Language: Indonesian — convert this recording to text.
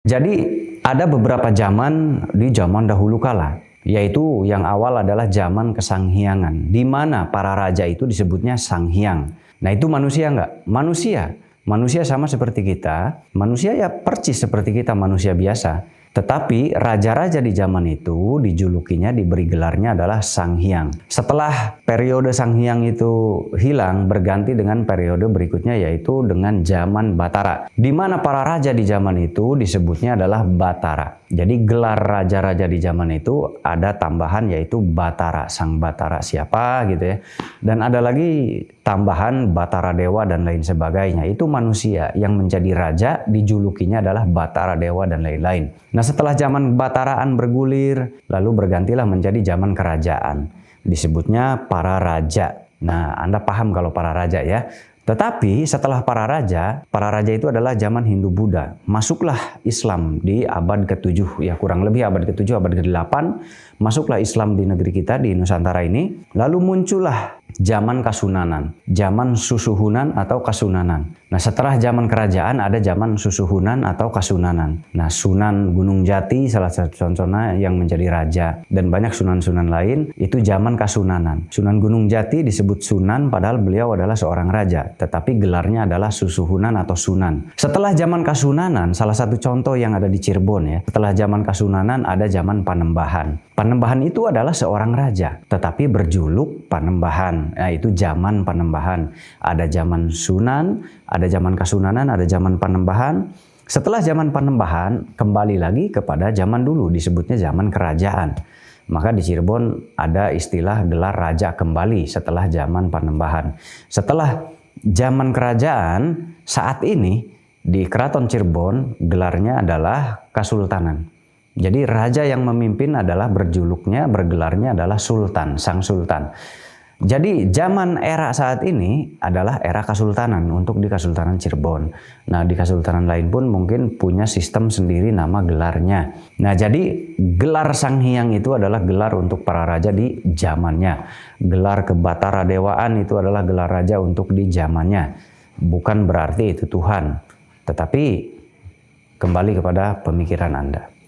Jadi ada beberapa zaman di zaman dahulu kala, yaitu yang awal adalah zaman kesanghiangan, di mana para raja itu disebutnya sanghyang. Nah itu manusia enggak? Manusia. Manusia sama seperti kita, manusia ya percis seperti kita, manusia biasa. Tetapi raja-raja di zaman itu dijulukinya, diberi gelarnya adalah sanghyang. Setelah periode sanghyang itu hilang, berganti dengan periode berikutnya yaitu dengan zaman Batara. Di mana para raja di zaman itu disebutnya adalah Batara. Jadi gelar raja-raja di zaman itu ada tambahan yaitu Batara, sang Batara siapa gitu ya. Dan ada lagi tambahan Batara Dewa dan lain sebagainya. Itu manusia yang menjadi raja dijulukinya adalah Batara Dewa dan lain-lain. Nah setelah zaman Bataraan bergulir, lalu bergantilah menjadi zaman kerajaan. Disebutnya para raja. Nah Anda paham kalau para raja ya. Tetapi setelah para raja itu adalah zaman Hindu-Buddha. Masuklah Islam di abad ke-7, ya kurang lebih abad ke-7, abad ke-8. Masuklah Islam di negeri kita, di Nusantara ini. Lalu muncullah zaman Kasunanan, zaman Susuhunan atau Kasunanan. Nah setelah zaman kerajaan ada zaman Susuhunan atau Kasunanan. Nah Sunan Gunung Jati salah satu contohnya yang menjadi raja. Dan banyak sunan-sunan lain itu zaman Kasunanan. Sunan Gunung Jati disebut Sunan padahal beliau adalah seorang raja. Tetapi gelarnya adalah Susuhunan atau Sunan. Setelah zaman Kasunanan, salah satu contoh yang ada di Cirebon ya. Setelah zaman Kasunanan ada zaman Panembahan. Panembahan itu adalah seorang raja, tetapi berjuluk Panembahan. Nah, itu zaman Panembahan. Ada zaman Sunan, ada zaman Kasunanan, ada zaman Panembahan. Setelah zaman Panembahan, kembali lagi kepada zaman dulu, disebutnya zaman kerajaan. Maka di Cirebon ada istilah gelar raja kembali setelah zaman Panembahan. Setelah zaman kerajaan, saat ini di Keraton Cirebon gelarnya adalah Kasultanan. Jadi raja yang memimpin adalah bergelarnya adalah Sultan, Sang Sultan. Jadi zaman era saat ini adalah era Kasultanan untuk di Kasultanan Cirebon. Nah di Kasultanan lain pun mungkin punya sistem sendiri nama gelarnya. Nah jadi gelar Sanghyang itu adalah gelar untuk para raja di zamannya. Gelar Kebatara Dewaan itu adalah gelar raja untuk di zamannya. Bukan berarti itu Tuhan. Tetapi kembali kepada pemikiran Anda.